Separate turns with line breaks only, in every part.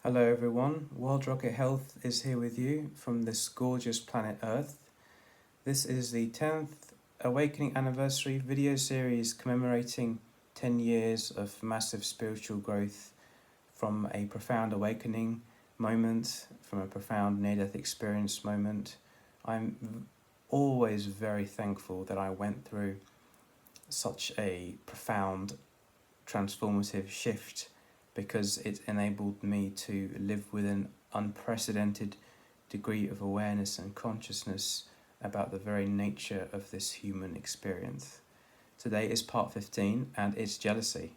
Hello everyone, World Rocket Health is here with you from this gorgeous planet Earth. This is the 10th Awakening Anniversary video series commemorating 10 years of massive spiritual growth from a profound awakening moment, from a profound near-death experience moment. I'm always very thankful that I went through such a profound transformative shift because it enabled me to live with an unprecedented degree of awareness and consciousness about the very nature of this human experience. Today is part 15 and it's jealousy.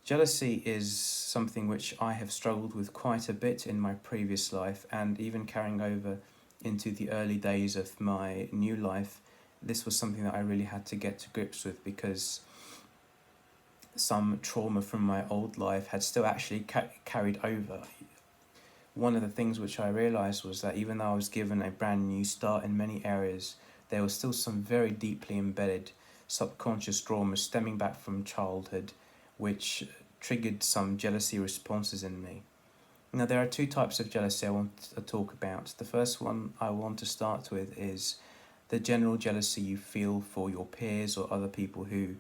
Jealousy is something which I have struggled with quite a bit in my previous life, and even carrying over into the early days of my new life. This was something that I really had to get to grips with because some trauma from my old life had still actually carried over. One of the things which I realized was that even though I was given a brand new start in many areas, there was still some very deeply embedded subconscious trauma stemming back from childhood, which triggered some jealousy responses in me. Now, there are two types of jealousy I want to talk about. The first one I want to start with is the general jealousy you feel for your peers or other people who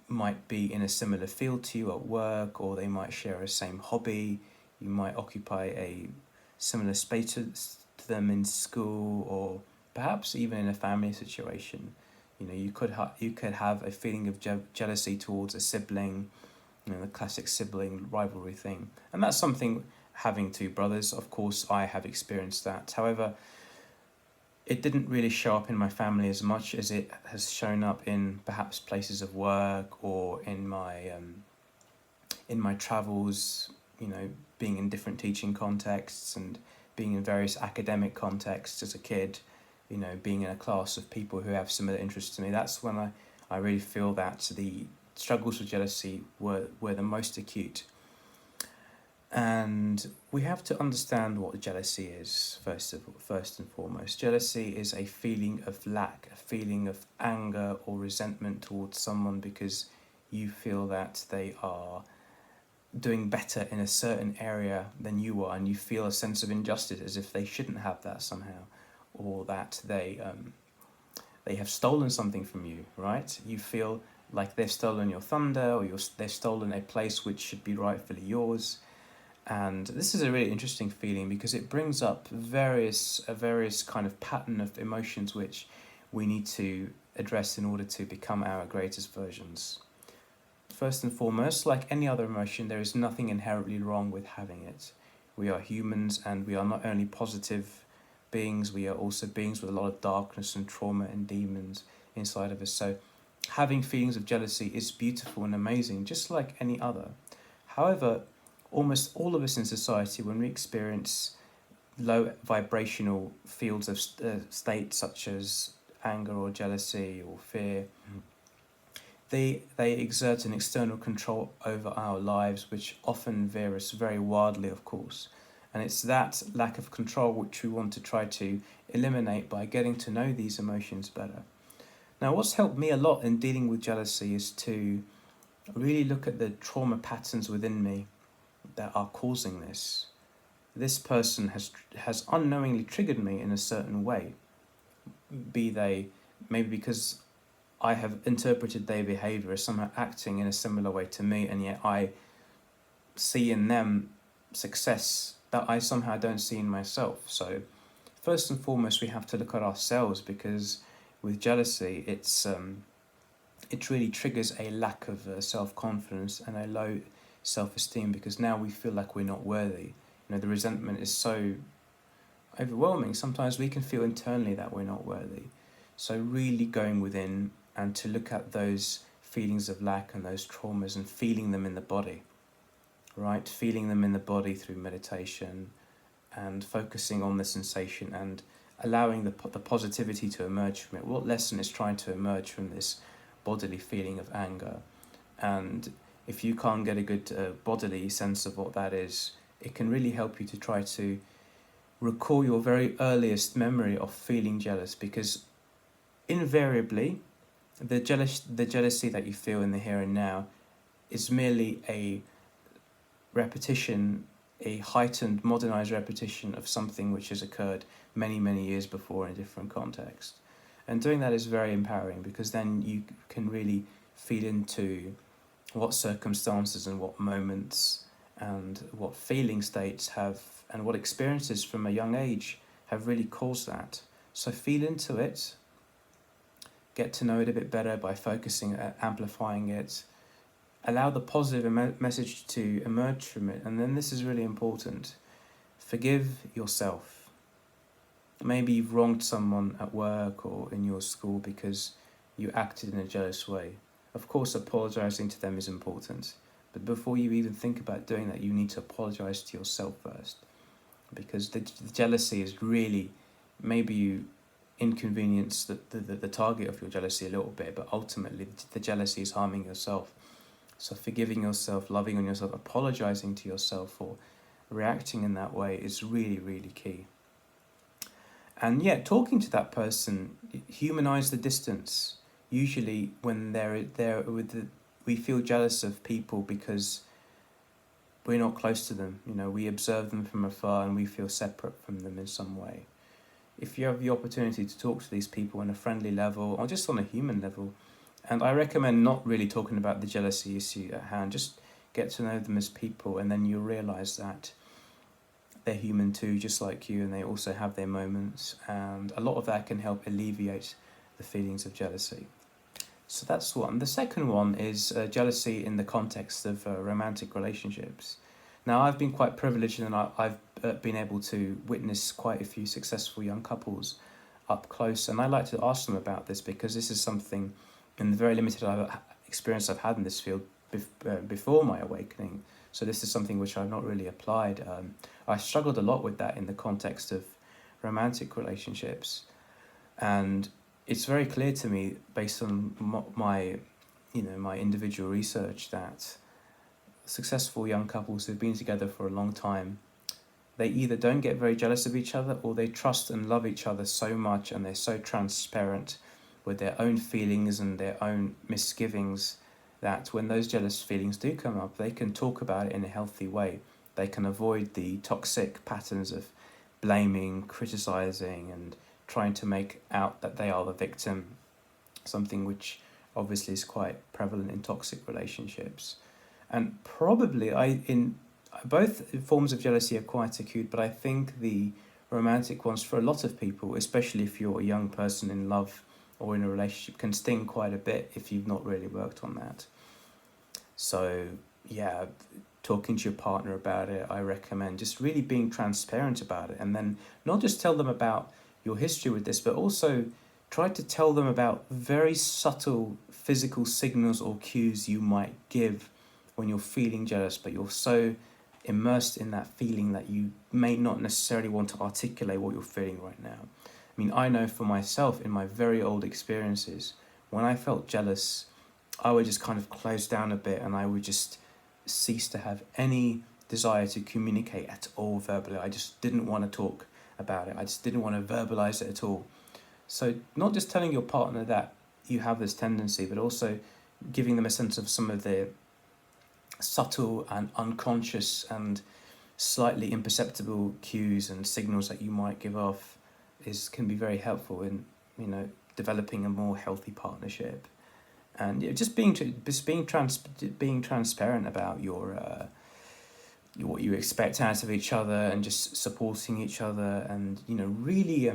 might be in a similar field to you at work, or they might share a same hobby. You might occupy a similar space to them in school, or perhaps even in a family situation. You could have a feeling of jealousy towards a sibling, the classic sibling rivalry thing. And that's something, having two brothers, of course, I have experienced that. However, it didn't really show up in my family as much as it has shown up in perhaps places of work or in my travels, being in different teaching contexts and being in various academic contexts as a kid, being in a class of people who have similar interests to me. That's when I really feel that the struggles with jealousy were the most acute. And we have to understand what jealousy is, first and foremost. Jealousy is a feeling of lack, a feeling of anger or resentment towards someone because you feel that they are doing better in a certain area than you are, and you feel a sense of injustice as if they shouldn't have that somehow, or that they have stolen something from you, right? You feel like they've stolen your thunder, or they've stolen a place which should be rightfully yours. And this is a really interesting feeling because it brings up a various kind of pattern of emotions which we need to address in order to become our greatest versions. First and foremost, like any other emotion, there is nothing inherently wrong with having it. We are humans, and we are not only positive beings, we are also beings with a lot of darkness and trauma and demons inside of us. So having feelings of jealousy is beautiful and amazing, just like any other. However, almost all of us in society, when we experience low vibrational fields of states such as anger or jealousy or fear, they exert an external control over our lives, which often varies very wildly, of course. And it's that lack of control which we want to try to eliminate by getting to know these emotions better. Now, what's helped me a lot in dealing with jealousy is to really look at the trauma patterns within me that are causing this. This person has unknowingly triggered me in a certain way, be they maybe because I have interpreted their behavior as somehow acting in a similar way to me, and yet I see in them success that I somehow don't see in myself. So first and foremost, we have to look at ourselves, because with jealousy, it really triggers a lack of self-confidence and a low self-esteem, because now we feel like we're not worthy. The resentment is so overwhelming. Sometimes we can feel internally that we're not worthy. So really going within and to look at those feelings of lack and those traumas and feeling them in the body, right? Feeling them in the body through meditation and focusing on the sensation and allowing the positivity to emerge from it. What lesson is trying to emerge from this bodily feeling of anger? And if you can't get a good bodily sense of what that is, it can really help you to try to recall your very earliest memory of feeling jealous, because invariably the jealousy that you feel in the here and now is merely a repetition a heightened, modernized repetition of something which has occurred many, many years before in a different context. And doing that is very empowering, because then you can really feed into what circumstances and what moments and what feeling states have, and what experiences from a young age have really caused that. So feel into it, get to know it a bit better by focusing, amplifying it, allow the positive message to emerge from it. And then this is really important: forgive yourself. Maybe you've wronged someone at work or in your school because you acted in a jealous way. Of course, apologizing to them is important, but before you even think about doing that, you need to apologize to yourself first, because the jealousy is really, maybe you inconvenience the target of your jealousy a little bit, but ultimately the jealousy is harming yourself. So forgiving yourself, loving on yourself, apologizing to yourself for reacting in that way is really, really key. And yeah, talking to that person, humanize the distance. Usually when we feel jealous of people because we're not close to them. We observe them from afar and we feel separate from them in some way. If you have the opportunity to talk to these people on a friendly level or just on a human level, and I recommend not really talking about the jealousy issue at hand, just get to know them as people, and then you'll realise that they're human too, just like you, and they also have their moments, and a lot of that can help alleviate the feelings of jealousy. So that's one. The second one is jealousy in the context of romantic relationships. Now, I've been quite privileged, and I've been able to witness quite a few successful young couples up close, and I like to ask them about this, because this is something, in the very limited experience I've had in this field before my awakening, so this is something which I've not really applied. I struggled a lot with that in the context of romantic relationships, and it's very clear to me, based on my individual research, that successful young couples who've been together for a long time, they either don't get very jealous of each other, or they trust and love each other so much, and they're so transparent with their own feelings and their own misgivings, that when those jealous feelings do come up, they can talk about it in a healthy way. They can avoid the toxic patterns of blaming, criticizing, and trying to make out that they are the victim, something which obviously is quite prevalent in toxic relationships. And probably in both forms of jealousy are quite acute, but I think the romantic ones, for a lot of people, especially if you're a young person in love or in a relationship, can sting quite a bit if you've not really worked on that. So yeah, talking to your partner about it, I recommend just really being transparent about it, and then not just tell them about your history with this, but also try to tell them about very subtle physical signals or cues you might give when you're feeling jealous, but you're so immersed in that feeling that you may not necessarily want to articulate what you're feeling right now. I mean, I know for myself, in my very old experiences, when I felt jealous, I would just kind of close down a bit, and I would just cease to have any desire to communicate at all verbally. I just didn't want to talk about it. I just didn't want to verbalize it at all. So not just telling your partner that you have this tendency, but also giving them a sense of some of the subtle and unconscious and slightly imperceptible cues and signals that you might give off can be very helpful in developing a more healthy partnership. And just being transparent about your what you expect out of each other, and just supporting each other, and really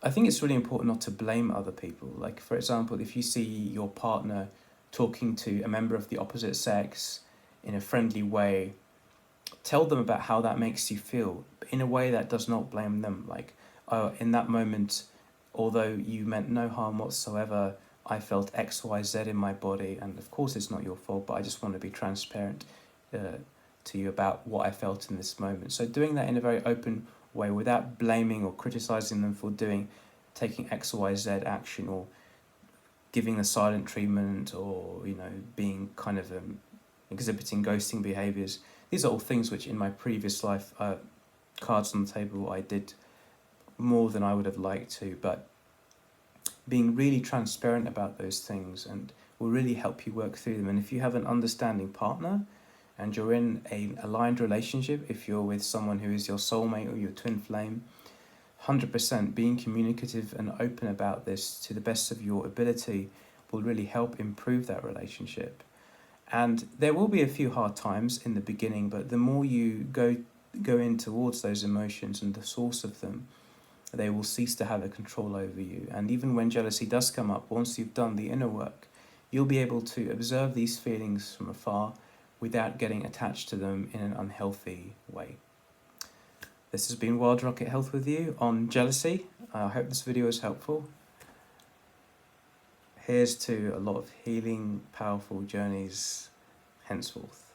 I think it's really important not to blame other people. Like, for example, if you see your partner talking to a member of the opposite sex in a friendly way, tell them about how that makes you feel, but in a way that does not blame them. Like, oh, in that moment, although you meant no harm whatsoever, I felt X, Y, Z in my body, and of course it's not your fault, but I just want to be transparent to you about what I felt in this moment. So doing that in a very open way, without blaming or criticizing them for taking X, Y, Z action, or giving the silent treatment, or being kind of exhibiting ghosting behaviors. These are all things which in my previous life, cards on the table, I did more than I would have liked to, but being really transparent about those things and will really help you work through them. And if you have an understanding partner, and you're in an aligned relationship, if you're with someone who is your soulmate or your twin flame, 100% being communicative and open about this to the best of your ability will really help improve that relationship. And there will be a few hard times in the beginning, but the more you go in towards those emotions and the source of them, they will cease to have a control over you. And even when jealousy does come up, once you've done the inner work, you'll be able to observe these feelings from afar without getting attached to them in an unhealthy way. This has been Wild Rocket Health with you on jealousy. I hope this video was helpful. Here's to a lot of healing, powerful journeys henceforth.